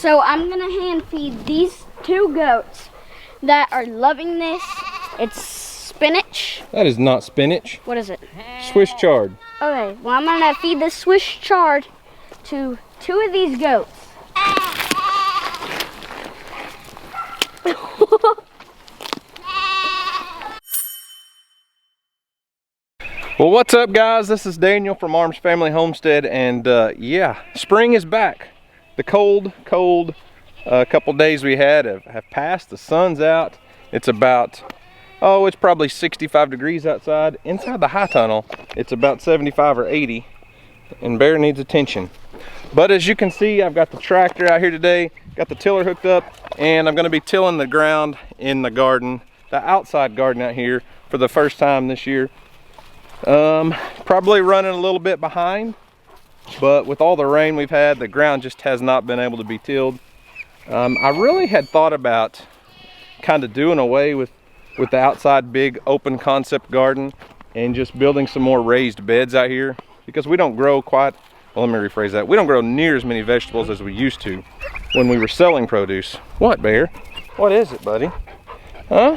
So I'm gonna hand feed these 2 goats that are loving this. It's spinach. That is not spinach. What is it? Swiss chard. Okay, well I'm gonna feed the Swiss chard to 2 of these goats. Well, what's up guys? This is Daniel from Arms Family Homestead, and yeah, spring is back. The cold couple days we had have passed. The sun's out. It's about, oh, it's probably 65 degrees outside. Inside the high tunnel, it's about 75 or 80, and Bear needs attention. But as you can see, I've got the tractor out here today, got the tiller hooked up, and I'm gonna be tilling the ground in the garden, the outside garden out here, for the first time this year. Probably running a little bit behind, but with all the rain we've had, the ground just has not been able to be tilled. I really had thought about kind of doing away with the outside big open concept garden and just building some more raised beds out here, because we don't grow quite, well, let me rephrase that. We don't grow near as many vegetables as we used to when we were selling produce. What, Bear? What is it, buddy? Huh?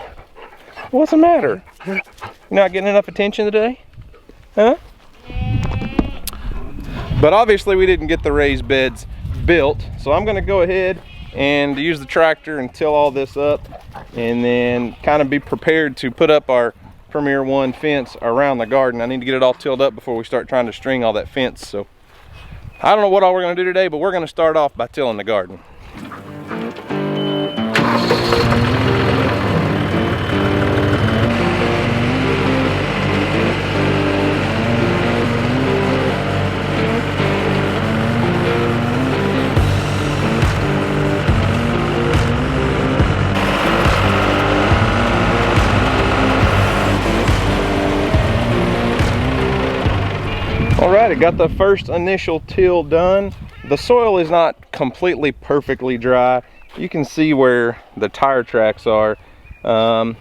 What's the matter? You're not getting enough attention today? Huh? But obviously we didn't get the raised beds built, so I'm going to go ahead and use the tractor and till all this up, and then kind of be prepared to put up our Premier One fence around the garden. I need to get it all tilled up before we start trying to string all that fence. So I don't know what all we're going to do today, but we're going to start off by tilling the garden. Alright, I got the first initial till done. The soil is not completely perfectly dry. You can see where the tire tracks are. The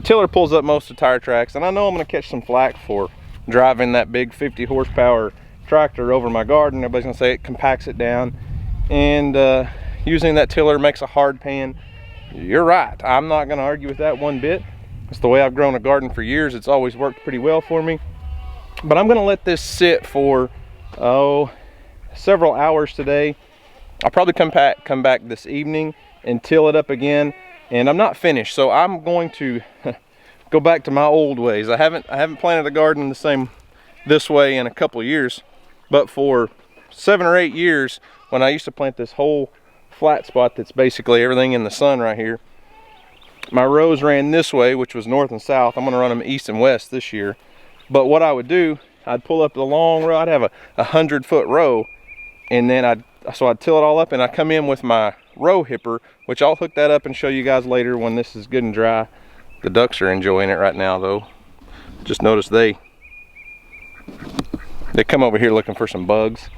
tiller pulls up most of the tire tracks, and I know I'm going to catch some flack for driving that big 50 horsepower tractor over my garden. Everybody's going to say it compacts it down, and using that tiller makes a hard pan. You're right. I'm not going to argue with that one bit. It's the way I've grown a garden for years. It's always worked pretty well for me. But I'm going to let this sit for, several hours today. I'll probably come back this evening and till it up again. And I'm not finished, so I'm going to go back to my old ways. I haven't planted a garden this way in a couple of years. But for 7 or 8 years, when I used to plant this whole flat spot that's basically everything in the sun right here, my rows ran this way, which was north and south. I'm going to run them east and west this year. But what I would do, I'd pull up the long row. I'd have a 100-foot row, and then I'd till it all up, and I'd come in with my row hipper, which I'll hook that up and show you guys later when this is good and dry. The ducks are enjoying it right now, though. Just notice they come over here looking for some bugs.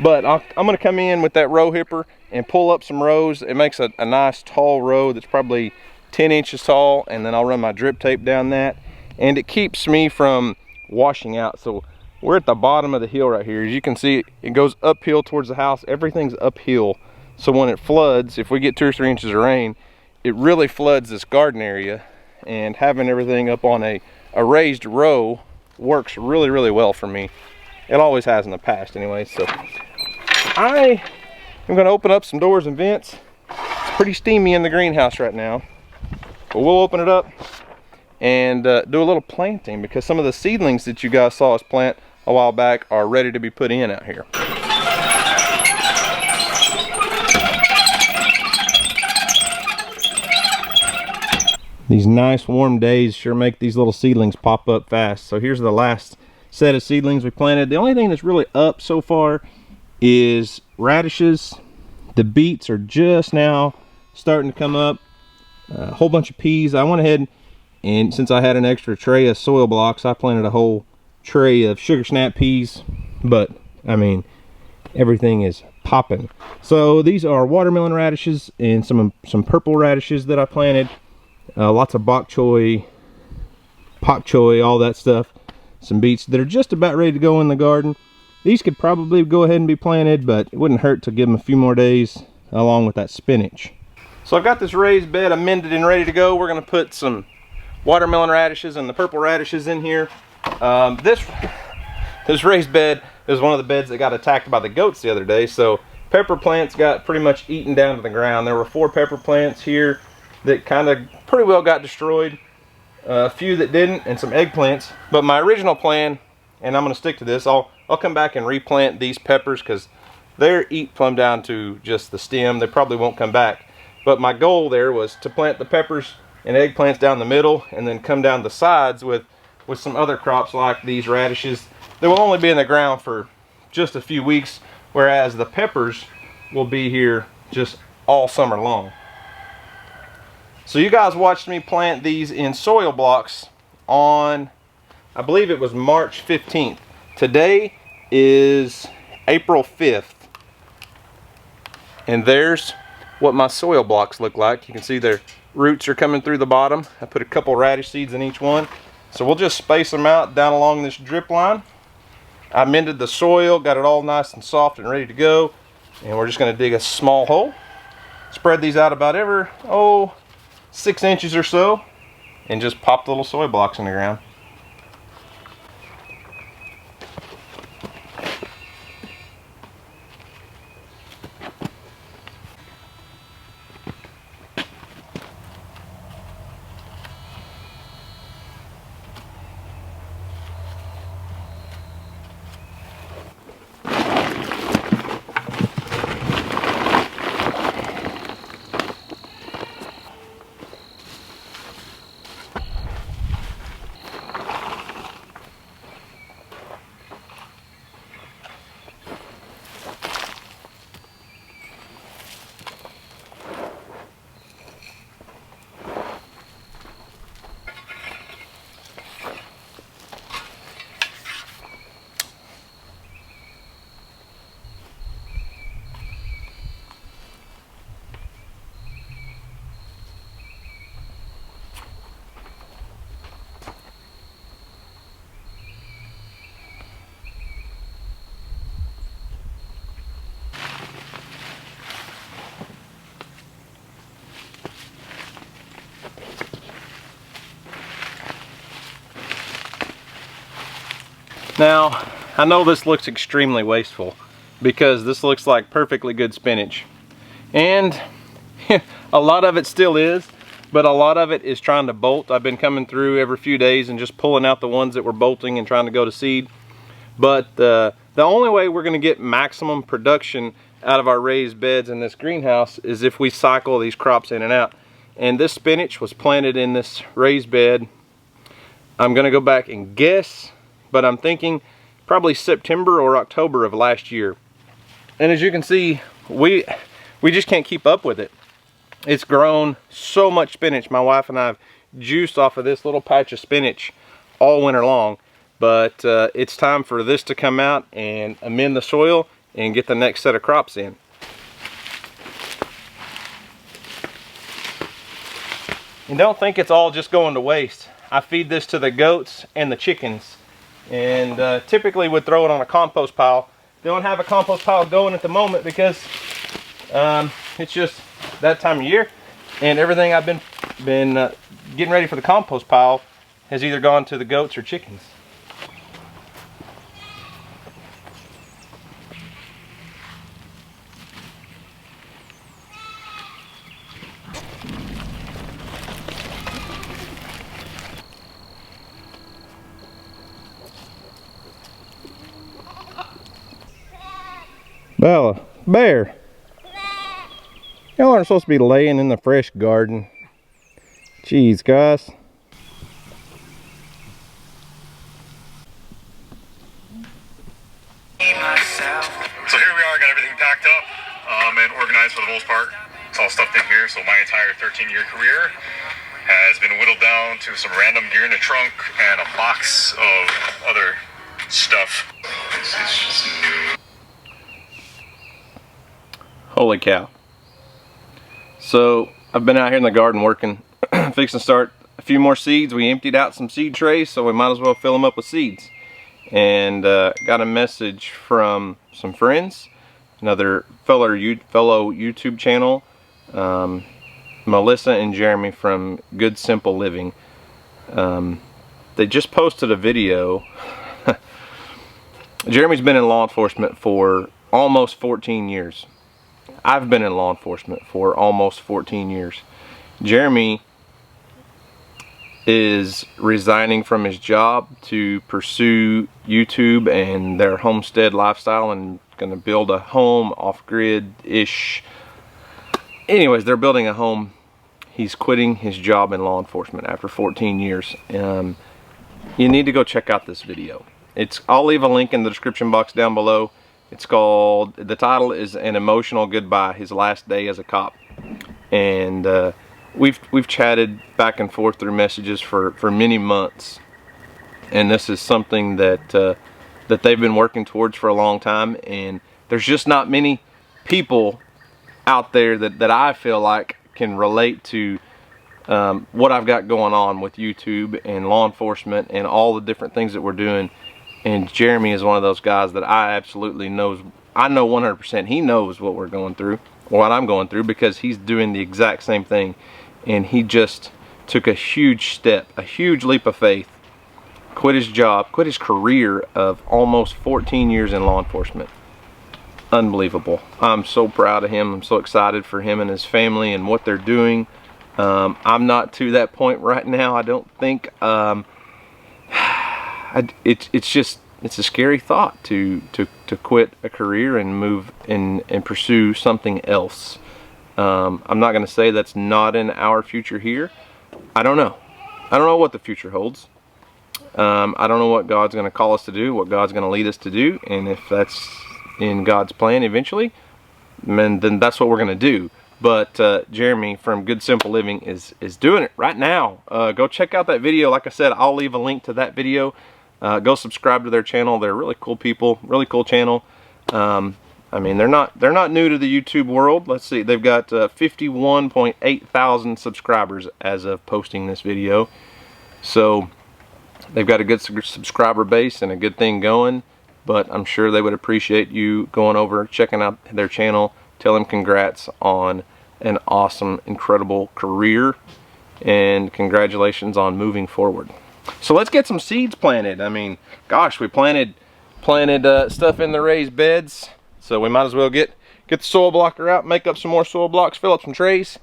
But I'm going to come in with that row hipper and pull up some rows. It makes a nice tall row that's probably 10 inches tall, and then I'll run my drip tape down that, and it keeps me from washing out. So we're at the bottom of the hill right here. As you can see, it goes uphill towards the house. Everything's uphill, so when it floods, if we get 2 or 3 inches of rain, it really floods this garden area, and having everything up on a raised row works really, really well for me. It always has in the past anyway. So I am going to open up some doors and vents. It's pretty steamy in the greenhouse right now, but we'll open it up and do a little planting, because some of the seedlings that you guys saw us plant a while back are ready to be put in out here. These nice warm days sure make these little seedlings pop up fast. So here's the last set of seedlings we planted. The only thing that's really up so far is radishes. The beets are just now starting to come up. A whole bunch of peas. I went ahead and, since I had an extra tray of soil blocks, I planted a whole tray of sugar snap peas. But I mean, everything is popping. So these are watermelon radishes and some purple radishes that I planted. Lots of bok choy, all that stuff. Some beets that are just about ready to go in the garden. These could probably go ahead and be planted, but it wouldn't hurt to give them a few more days along with that spinach. So I've got this raised bed amended and ready to go. We're gonna put some watermelon radishes and the purple radishes in here. This raised bed is one of the beds that got attacked by the goats the other day. So pepper plants got pretty much eaten down to the ground. There were 4 pepper plants here that kind of pretty well got destroyed. A few that didn't, and some eggplants. But my original plan, and I'm gonna stick to this, I'll come back and replant these peppers because they're eat plumb down to just the stem. They probably won't come back. But my goal there was to plant the peppers and eggplants down the middle and then come down the sides with some other crops like these radishes. They will only be in the ground for just a few weeks, whereas the peppers will be here just all summer long. So you guys watched me plant these in soil blocks on, I believe it was March 15th. Today is April 5th. And there's what my soil blocks look like. You can see their roots are coming through the bottom. I put a couple radish seeds in each one. So we'll just space them out down along this drip line. I mended the soil, got it all nice and soft and ready to go. And we're just gonna dig a small hole. Spread these out about every, 6 inches or so. And just pop the little soil blocks in the ground. Now, I know this looks extremely wasteful because this looks like perfectly good spinach. And a lot of it still is, but a lot of it is trying to bolt. I've been coming through every few days and just pulling out the ones that were bolting and trying to go to seed. But the only way we're gonna get maximum production out of our raised beds in this greenhouse is if we cycle these crops in and out. And this spinach was planted in this raised bed. I'm gonna go back and guess, but I'm thinking probably September or October of last year. And as you can see, we just can't keep up with it. It's grown so much spinach. My wife and I have juiced off of this little patch of spinach all winter long. But it's time for this to come out and amend the soil and get the next set of crops in. And don't think it's all just going to waste. I feed this to the goats and the chickens. And typically would throw it on a compost pile. Don't have a compost pile going at the moment because it's just that time of year. And everything I've been getting ready for the compost pile has either gone to the goats or chickens. Bella, bear, y'all aren't supposed to be laying in the fresh garden. Jeez, guys. So here we are, got everything packed up and organized for the most part. It's all stuffed in here, so my entire 13-year career has been whittled down to some random gear in the trunk and a box of other stuff. It's just new. Holy cow. So I've been out here in the garden working, fixing to start a few more seeds. We emptied out some seed trays, so we might as well fill them up with seeds. And got a message from some friends another fellow YouTube channel, Melissa and Jeremy from Good Simple Living. They just posted a video. Jeremy's been in law enforcement for almost 14 years. I've been in law enforcement for almost 14 years. Jeremy is resigning from his job to pursue YouTube and their homestead lifestyle, and gonna build a home off-grid-ish. Anyways, they're building a home. He's quitting his job in law enforcement after 14 years. You need to go check out this video. I'll leave a link in the description box down below. It's called, the title is An Emotional Goodbye, His Last Day as a Cop. And we've chatted back and forth through messages for many months. And this is something that that they've been working towards for a long time. And there's just not many people out there that I feel like can relate to what I've got going on with YouTube and law enforcement and all the different things that we're doing. And Jeremy is one of those guys that I absolutely knows. I know 100% he knows what we're going through, what I'm going through, because he's doing the exact same thing. And he just took a huge step, a huge leap of faith, quit his job, quit his career of almost 14 years in law enforcement. Unbelievable. I'm so proud of him. I'm so excited for him and his family and what they're doing. I'm not to that point right now, I don't think. It's a scary thought to quit a career and move and pursue something else. I'm not going to say that's not in our future here. I don't know. I don't know what the future holds. I don't know what God's going to call us to do, what God's going to lead us to do, and if that's in God's plan eventually, then that's what we're going to do. But Jeremy from Good Simple Living is doing it right now. Go check out that video. Like I said, I'll leave a link to that video. Go subscribe to their channel. They're really cool people, really cool channel. I mean, they're not new to the YouTube world. Let's see, they've got 51.8 thousand subscribers as of posting this video. So they've got a good subscriber base and a good thing going. But I'm sure they would appreciate you going over, checking out their channel. Tell them congrats on an awesome, incredible career, and congratulations on moving forward. So let's get some seeds planted. I mean, gosh, we planted stuff in the raised beds, so we might as well get the soil blocker out, make up some more soil blocks, fill up some trays,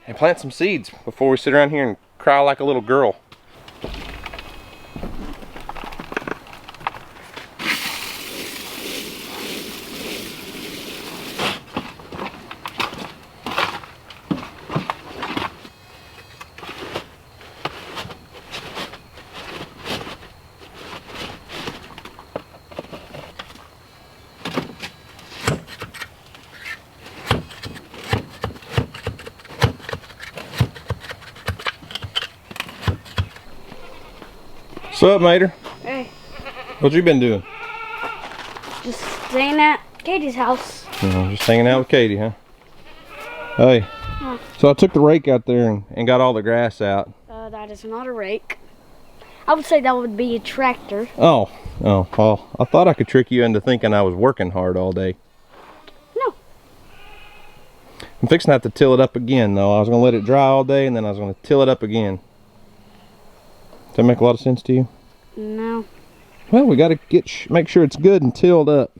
and plant some seeds before we sit around here and cry like a little girl. What's up, Mater? Hey. What you been doing? Just staying at Katie's house. Just hanging out with Katie, huh? Hey. Yeah. So I took the rake out there and got all the grass out. That is not a rake. I would say that would be a tractor. Oh, well, I thought I could trick you into thinking I was working hard all day. No. I'm fixing to have to till it up again, though. I was going to let it dry all day, and then I was going to till it up again. Does that make a lot of sense to you? No. Well, we got to make sure it's good and tilled up.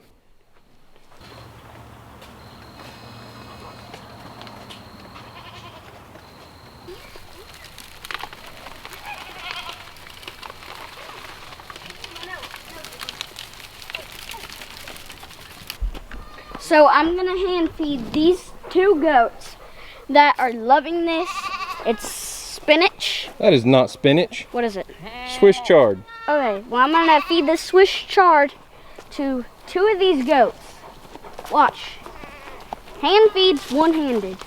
So I'm gonna hand feed these two goats that are loving this. It's spinach. That is not spinach. What is it? Swiss chard. Okay, well I'm gonna feed the Swiss chard to two of these goats. Watch. Hand feed, one-handed.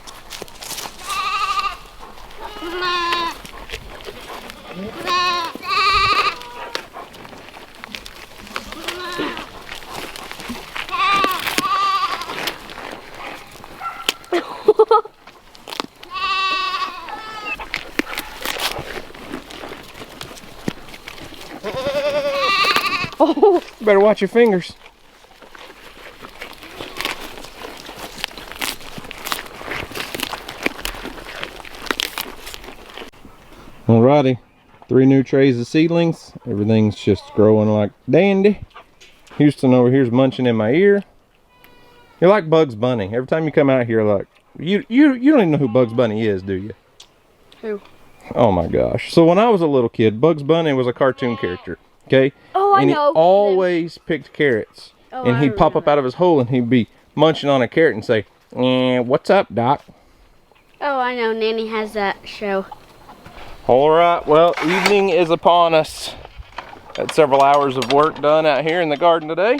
Oh, better watch your fingers. Alrighty, 3 new trays of seedlings. Everything's just growing like dandy. Houston over here's munching in my ear. You're like Bugs Bunny. Every time you come out here, like you don't even know who Bugs Bunny is, do you? Who? Oh my gosh. So when I was a little kid, Bugs Bunny was a cartoon character. Okay? Oh, I and know. He always picked carrots. Oh, and he'd pop up out of his hole and he'd be munching on a carrot and say, "What's up, Doc?" Oh, I know. Nanny has that show. Alright, well, evening is upon us. Had several hours of work done out here in the garden today.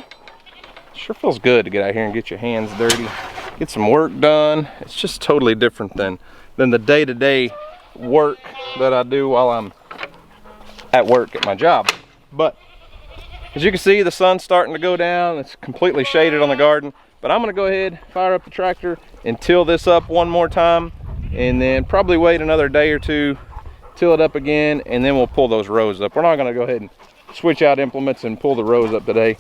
Sure feels good to get out here and get your hands dirty. Get some work done. It's just totally different than the day-to-day work that I do while I'm at work at my job. But as you can see, the sun's starting to go down. It's completely shaded on the garden. But I'm gonna go ahead, fire up the tractor and till this up one more time, and then probably wait another day or two, till it up again, and then we'll pull those rows up. We're not gonna go ahead and switch out implements and pull the rows up today.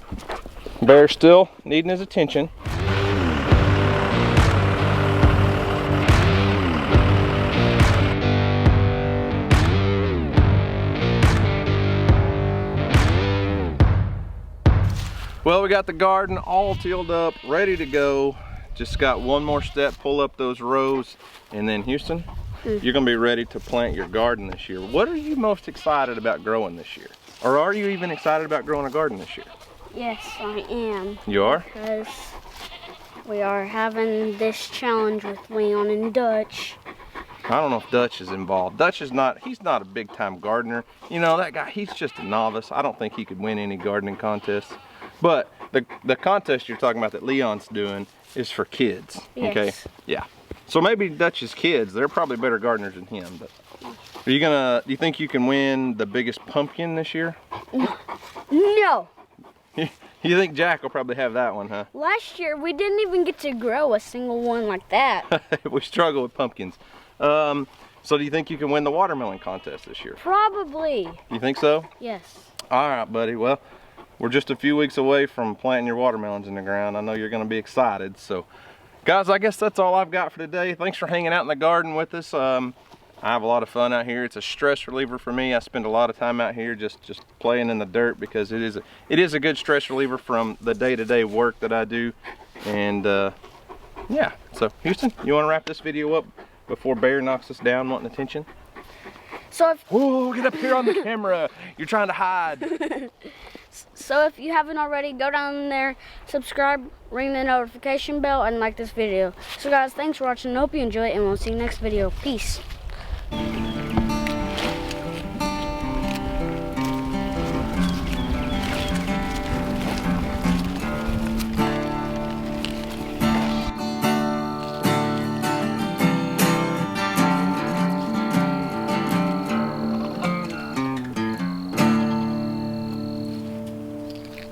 Bear's still needing his attention. Well, we got the garden all tilled up, ready to go. Just got one more step, pull up those rows, and then Houston, you're gonna be ready to plant your garden this year. What are you most excited about growing this year? Or are you even excited about growing a garden this year? Yes, I am. You are? Because we are having this challenge with Leon and Dutch. I don't know if Dutch is involved. Dutch is not, he's not a big time gardener. You know, that guy, he's just a novice. I don't think he could win any gardening contests. But the contest you're talking about that Leon's doing is for kids, Yes. okay? Yeah. So maybe Dutch's kids, they're probably better gardeners than him. But do you think you can win the biggest pumpkin this year? No. You think Jack will probably have that one, huh? Last year, we didn't even get to grow a single one like that. We struggle with pumpkins. So do you think you can win the watermelon contest this year? Probably. You think so? Yes. All right, buddy. Well, we're just a few weeks away from planting your watermelons in the ground. I know you're going to be excited. So, guys, I guess that's all I've got for today. Thanks for hanging out in the garden with us. I have a lot of fun out here. It's a stress reliever for me. I spend a lot of time out here just playing in the dirt because it is a good stress reliever from the day-to-day work that I do. And yeah, so Houston, you want to wrap this video up before Bear knocks us down wanting attention? So if Whoa, get up here on the camera. You're trying to hide. So if you haven't already, go down there, subscribe, ring the notification bell, and like this video. So guys, thanks for watching. I hope you enjoy it, and we'll see you next video. Peace.